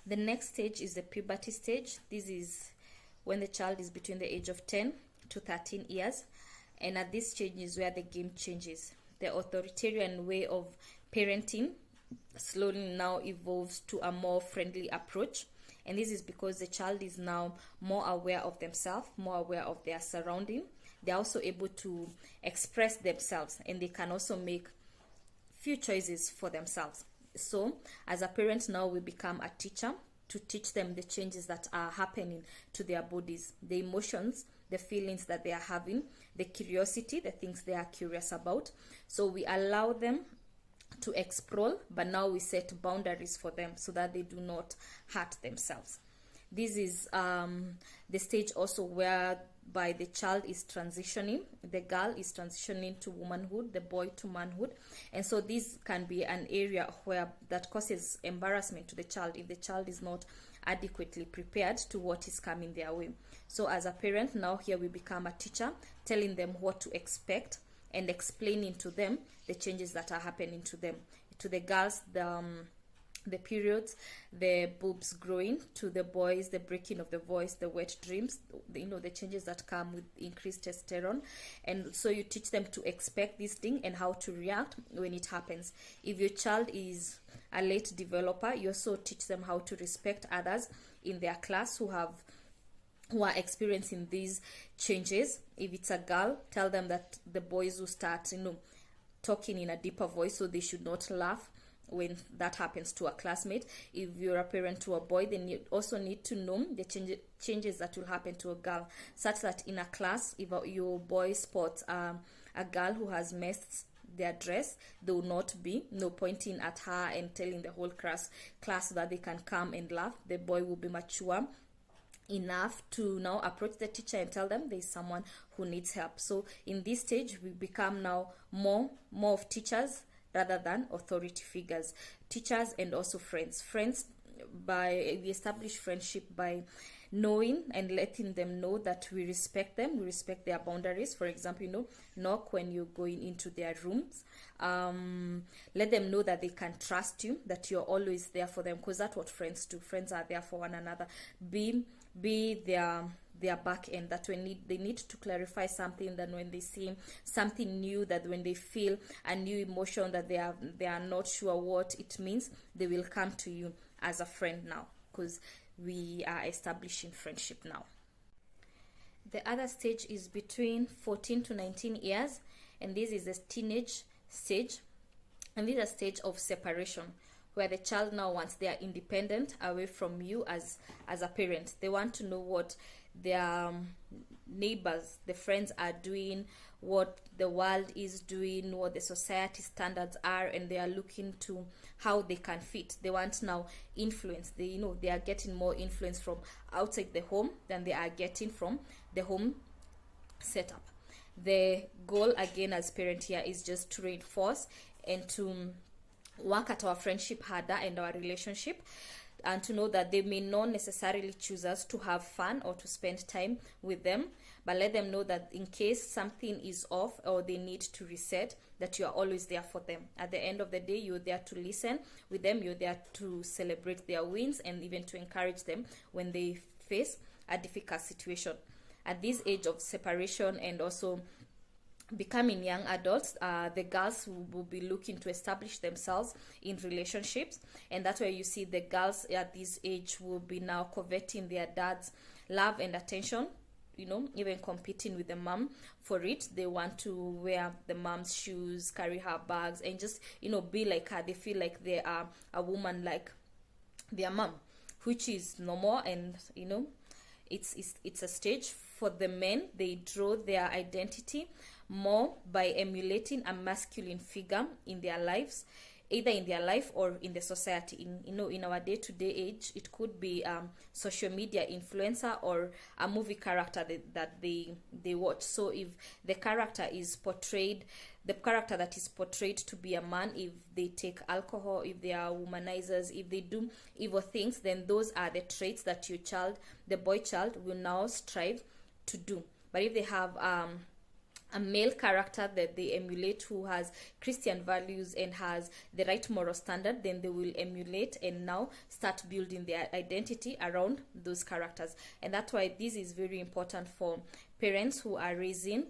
The next stage is the puberty stage. This is when the child is between the age of 10 to 13 years. And at this stage is where the game changes. The authoritarian way of parenting slowly now evolves to a more friendly approach. And this is because the child is now more aware of themselves, more aware of their surrounding. They're also able to express themselves, and they can also make few choices for themselves. So as a parent now, we become a teacher to teach them the changes that are happening to their bodies, the emotions, the feelings that they are having, the curiosity, the things they are curious about. So we allow them to explore, but now we set boundaries for them so that they do not hurt themselves. This is the stage also whereby the child is transitioning, the girl is transitioning to womanhood, the boy to manhood. And so this can be an area where that causes embarrassment to the child if the child is not adequately prepared to what is coming their way. So as a parent, now here we become a teacher, telling them what to expect and explaining to them the changes that are happening to them. To the girls, the periods, the boobs growing; to the boys, the breaking of the voice, the wet dreams, the changes that come with increased testosterone. And so you teach them to expect this thing and how to react when it happens. If your child is a late developer, you also teach them how to respect others in their class who are experiencing these changes. If it's a girl, tell them that the boys will start talking in a deeper voice, so they should not laugh when that happens to a classmate. If you're a parent to a boy, then you also need to know the changes that will happen to a girl, such that in a class, if your boy spots a girl who has messed their dress, there will not be pointing at her and telling the whole class that they can come and laugh. The boy will be mature enough to now approach the teacher and tell them there's someone who needs help. So in this stage, we become now more of teachers rather than authority figures. Teachers and also friends. We establish friendship by knowing and letting them know that we respect them, we respect their boundaries. For example, knock when you're going into their rooms. Let them know that they can trust you, that you're always there for them, because that's what friends do. Friends are there for one another. Be their back end, that when they need to clarify something, that when they see something new, that when they feel a new emotion that they are not sure what it means, they will come to you as a friend now, because we are establishing friendship now. The other stage is between 14 to 19 years, and this is the teenage stage, and this is a stage of separation, where the child now wants their independent away from you as a parent. They want to know what their neighbors, the friends are doing, what the world is doing, what the society standards are, and they are looking to how they can fit. They want now influence. They are getting more influence from outside the home than they are getting from the home setup. The goal again as parent here is just to reinforce and to work at our friendship harder and our relationship, and to know that they may not necessarily choose us to have fun or to spend time with them, but let them know that in case something is off or they need to reset, that you are always there for them. At the end of the day, you're there to listen with them, you're there to celebrate their wins and even to encourage them when they face a difficult situation. At this age of separation and also becoming young adults, the girls will be looking to establish themselves in relationships, and that's where you see the girls at this age will be now coveting their dad's love and attention, even competing with the mom for it. They want to wear the mom's shoes, carry her bags, and just be like her. They feel like they are a woman like their mom, which is normal. And it's a stage for the men. They draw their identity more by emulating a masculine figure in their lives, either in their life or in the society. In our day-to-day age, it could be social media influencer or a movie character that they watch. So if the character that is portrayed to be a man, if they take alcohol, if they are womanizers, if they do evil things, then those are the traits that the boy child will now strive to do. But if they have a male character that they emulate who has Christian values and has the right moral standard, then they will emulate and now start building their identity around those characters. And that's why this is very important for parents who are raising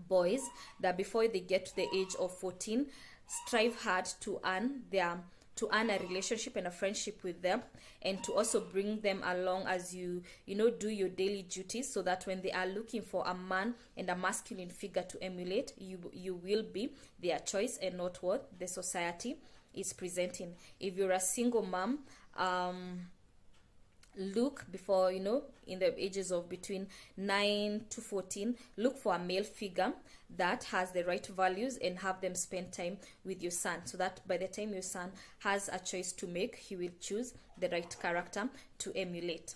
boys, that before they get to the age of 14, strive hard to earn a relationship and a friendship with them, and to also bring them along as you do your daily duties, so that when they are looking for a man and a masculine figure to emulate, you will be their choice and not what the society is presenting. If you're a single mom, look before, in the ages of between 9 to 14, look for a male figure that has the right values and have them spend time with your son, so that by the time your son has a choice to make, he will choose the right character to emulate.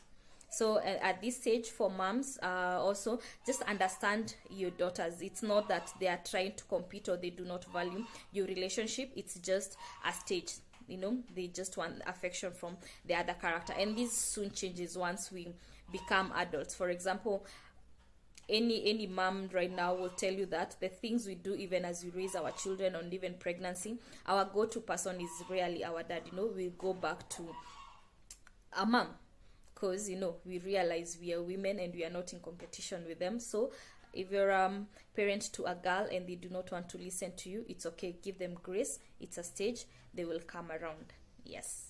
So at this stage, for moms, also just understand your daughters. It's not that they are trying to compete or they do not value your relationship. It's just a stage. They just want affection from the other character, and this soon changes once we become adults. For example, any mom right now will tell you that the things we do, even as we raise our children, or even pregnancy, our go-to person is rarely our dad. We go back to our mom, because we realize we are women and we are not in competition with them. So if you're a parent to a girl and they do not want to listen to you, it's okay. Give them grace. It's a stage. They will come around. Yes.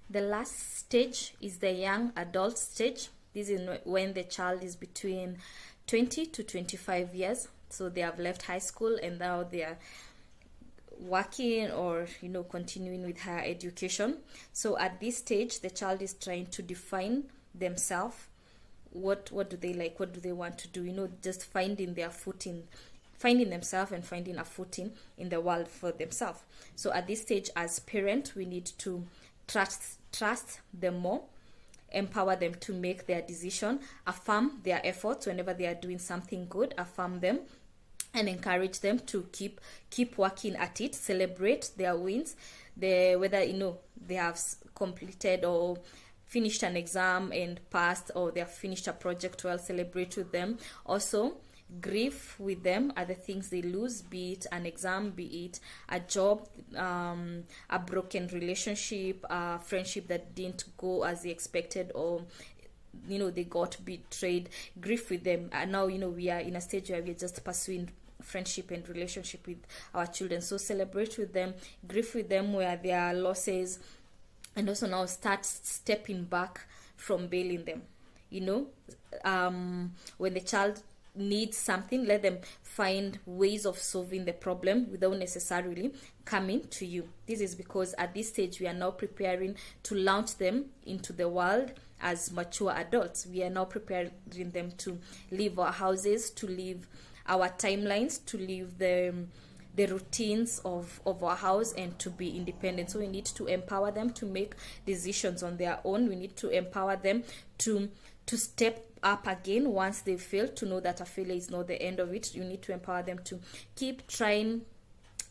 The last stage is the young adult stage. This is when the child is between 20 to 25 years. So they have left high school and now they are working or continuing with higher education. So at this stage, the child is trying to define themselves. What do they like? What do they want to do? Just finding their footing, finding themselves and finding a footing in the world for themselves. So at this stage, as parents, we need to trust them more, empower them to make their decision, affirm their efforts whenever they are doing something good, affirm them and encourage them to keep working at it, celebrate their wins, whether they have completed or finished an exam and passed, or they have finished a project well, celebrate with them. Also, grieve with them at the things they lose, be it an exam, be it a job, a broken relationship, a friendship that didn't go as they expected, or they got betrayed. Grieve with them. And now we are in a stage where we're just pursuing friendship and relationship with our children. So celebrate with them, grieve with them where there are losses, and also now start stepping back from bailing them. When the child needs something, let them find ways of solving the problem without necessarily coming to you. This is because at this stage we are now preparing to launch them into the world as mature adults. We are now preparing them to leave our houses, to leave our timelines, to leave the routines of our house, and to be independent. So we need to empower them to make decisions on their own. We need to empower them to step up again once they fail, to know that a failure is not the end of it. You need to empower them to keep trying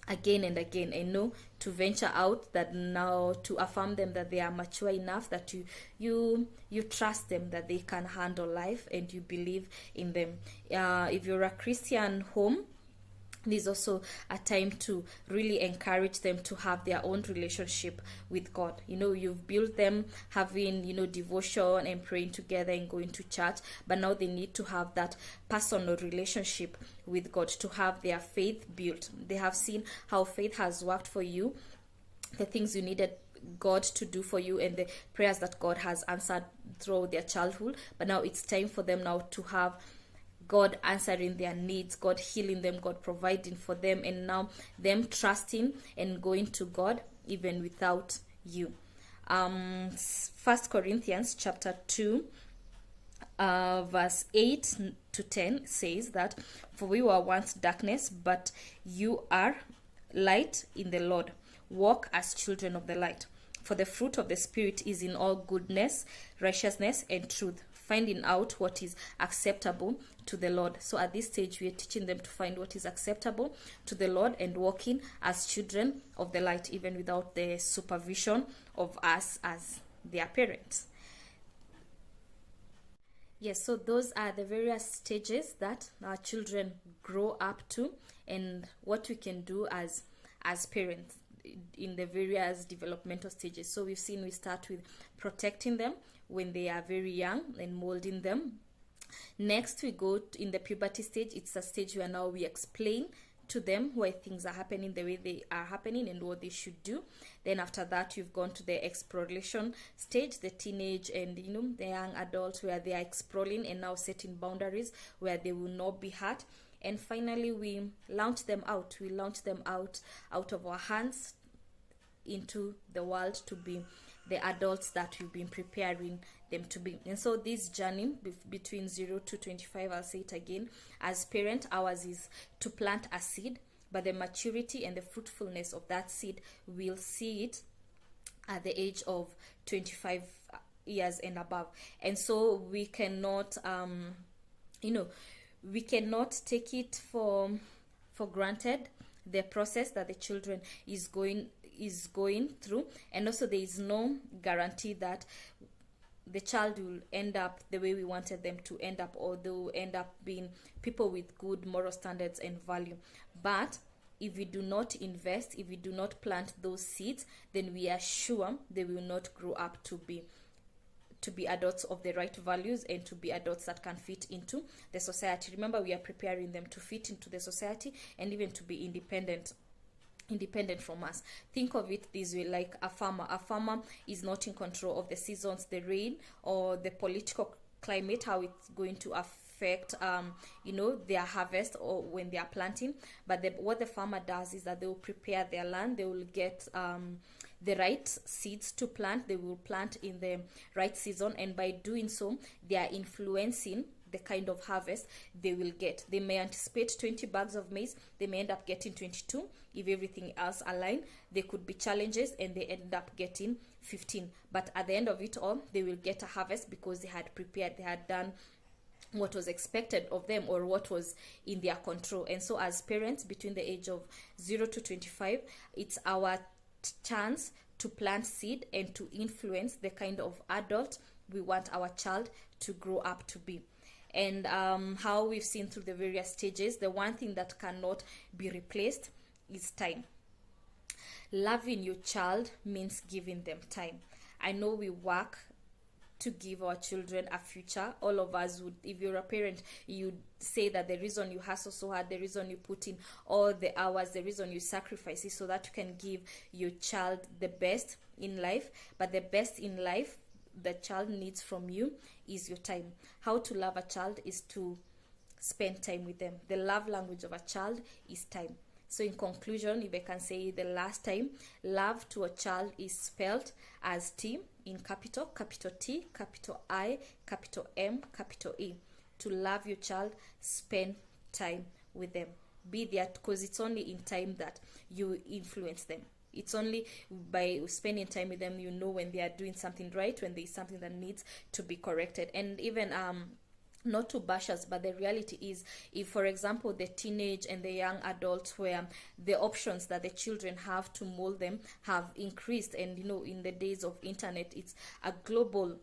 again and again, and know to venture out, that now to affirm them that they are mature enough, that you trust them, that they can handle life, and you believe in them. If you're a Christian home, this is also a time to really encourage them to have their own relationship with God. You've built them having, devotion and praying together and going to church, but now they need to have that personal relationship with God, to have their faith built. They have seen how faith has worked for you, the things you needed God to do for you, and the prayers that God has answered through their childhood. But now it's time for them now to have God answering their needs, God healing them, God providing for them, and now them trusting and going to God even without you. 1 Corinthians chapter 2 verse 8 to 10 says that, "For we were once darkness, but you are light in the Lord. Walk as children of the light. For the fruit of the Spirit is in all goodness, righteousness, and truth, finding out what is acceptable to the Lord." So at this stage, we are teaching them to find what is acceptable to the Lord and walking as children of the light, even without the supervision of us as their parents. Yes, so those are the various stages that our children grow up to, and what we can do as parents in the various developmental stages. So we've seen, we start with protecting them when they are very young and molding them. Next, we go in the puberty stage. It's a stage where now we explain to them why things are happening the way they are happening and what they should do. Then after that, you've gone to the exploration stage, the teenage and the young adult, where they are exploring and now setting boundaries where they will not be hurt. And finally, we launch them out. We launch them out of our hands into the world to be the adults that we've been preparing them to be. And so this journey between 0 to 25, I'll say it again, as parent, ours is to plant a seed, but the maturity and the fruitfulness of that seed, we'll see it at the age of 25 years and above. And so we cannot we cannot take it for granted, the process that the children is going through. And also there is no guarantee that the child will end up the way we wanted them to end up, or they will end up being people with good moral standards and value. But if we do not invest, if we do not plant those seeds, then we are sure they will not grow up to be adults of the right values and to be adults that can fit into the society. Remember, we are preparing them to fit into the society and even to be independent from us. Think of it this way, like a farmer. A farmer is not in control of the seasons, the rain, or the political climate, how it's going to affect their harvest or when they are planting. But what the farmer does is that they will prepare their land. They will get the right seeds to plant. They will plant in the right season, and by doing so, they are influencing the kind of harvest they will get. They may anticipate 20 bags of maize, they may end up getting 22. If everything else align, there could be challenges and they end up getting 15. But at the end of it all, they will get a harvest because they had prepared, they had done what was expected of them or what was in their control. And so as parents between the age of 0 to 25, it's our chance to plant seed and to influence the kind of adult we want our child to grow up to be. And how we've seen through the various stages, the one thing that cannot be replaced is time. Loving your child means giving them time. I know we work to give our children a future. All of us would, if you're a parent, you'd say that the reason you hustle so hard, the reason you put in all the hours, the reason you sacrifice is so that you can give your child the best in life. But the best in life the child needs from you is your time. How to love a child is to spend time with them. The love language of a child is time. So in conclusion, if I can say the last time, love to a child is spelled as T in capital T, capital I, capital M, capital E. To love your child, spend time with them. Be there, because it's only in time that you influence them. It's only by spending time with them you know when they are doing something right, when there is something that needs to be corrected. And even not to bash us, but the reality is, if for example the teenage and the young adults, where the options that the children have to mold them have increased, and in the days of internet, it's a global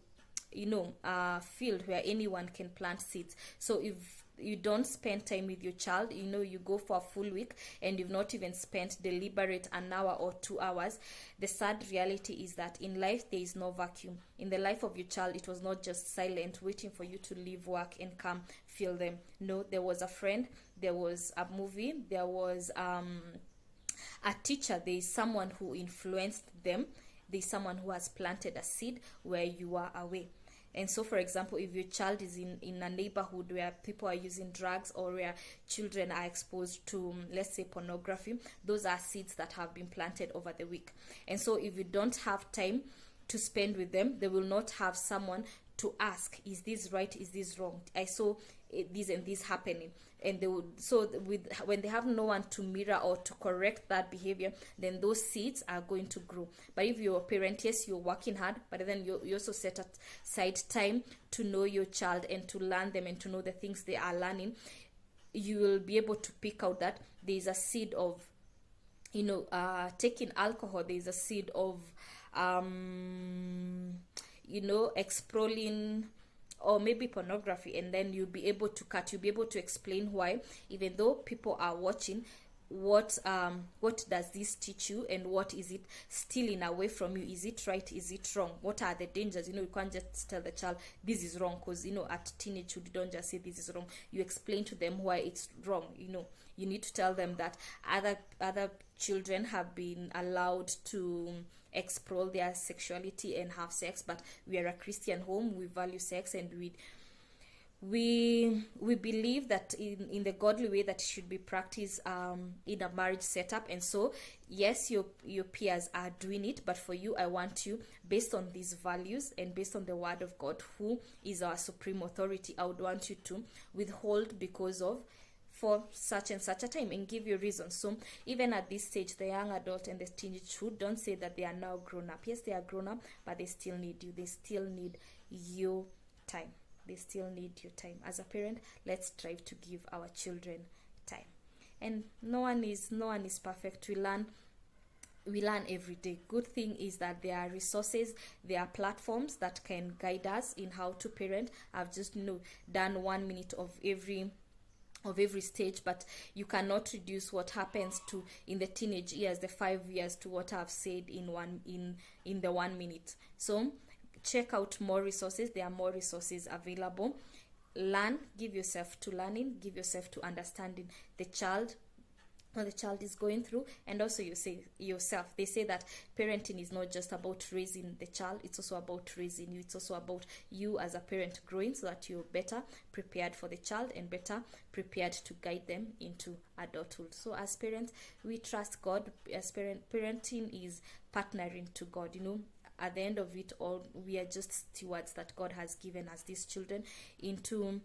field where anyone can plant seeds. So if you don't spend time with your child, you go for a full week and you've not even spent deliberate an hour or 2 hours, the sad reality is that in life there is no vacuum. In the life of your child, it was not just silent waiting for you to leave work and come feel them. No, there was a friend, there was a movie, there was a teacher, there is someone who influenced them, there is someone who has planted a seed where you are away. And so, for example, if your child is in a neighborhood where people are using drugs, or where children are exposed to, let's say, pornography, those are seeds that have been planted over the week. And so if you don't have time to spend with them, they will not have someone to ask, is this right, is this wrong? I saw this and this happening. And they would, when they have no one to mirror or to correct that behavior, then those seeds are going to grow. But if you're a parent, yes, you're working hard, but then you also set aside time to know your child and to learn them and to know the things they are learning. You will be able to pick out that there is a seed of taking alcohol, there is a seed of exploring or maybe pornography, and then you'll be able to explain why, even though people are watching. What does this teach you, and what is it stealing away from you? Is it right? Is it wrong? What are the dangers? You can't just tell the child this is wrong, because at teenagehood you don't just say this is wrong. You explain to them why it's wrong. You need to tell them that other children have been allowed to explore their sexuality and have sex, but we are a Christian home. We value sex, and we believe that in the godly way that it should be practiced in a marriage setup. And so yes, your peers are doing it, but for you, I want you, based on these values and based on the word of God, who is our supreme authority, I would want you to withhold because of for such and such a time, and give you reasons. So even at this stage, the young adult and the teenagehood, don't say that they are now grown up. Yes, they are grown up, but they still need you. They still need your time. They still need your time. As a parent, let's strive to give our children time. And no one is perfect. We learn every day. Good thing is that there are resources, there are platforms that can guide us in how to parent. I've just done 1 minute of every stage, but you cannot reduce what happens to in the teenage years, the 5 years, to what I've said in the 1 minute. So check out more resources. There are more resources available. Learn, give yourself to learning, give yourself to understanding the child, what the child is going through, and also you say yourself. They say that parenting is not just about raising the child, it's also about raising you. It's also about you as a parent growing, so that you're better prepared for the child and better prepared to guide them into adulthood. So as parents, we trust God. As parenting is partnering to God. At the end of it all, we are just stewards that God has given us these children into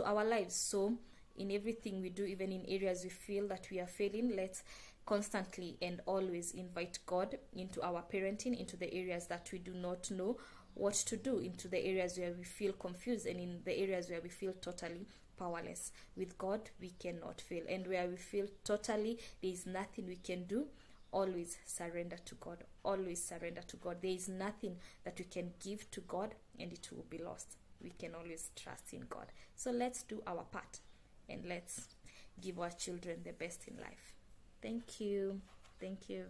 our lives. So in everything we do, even in areas we feel that we are failing, let's constantly and always invite God into our parenting, into the areas that we do not know what to do, into the areas where we feel confused, and in the areas where we feel totally powerless. With God, we cannot fail. And where we feel totally there is nothing we can do, always surrender to God. Always surrender to God. There is nothing that we can give to God and it will be lost. We can always trust in God. So let's do our part, and let's give our children the best in life. Thank you. Thank you.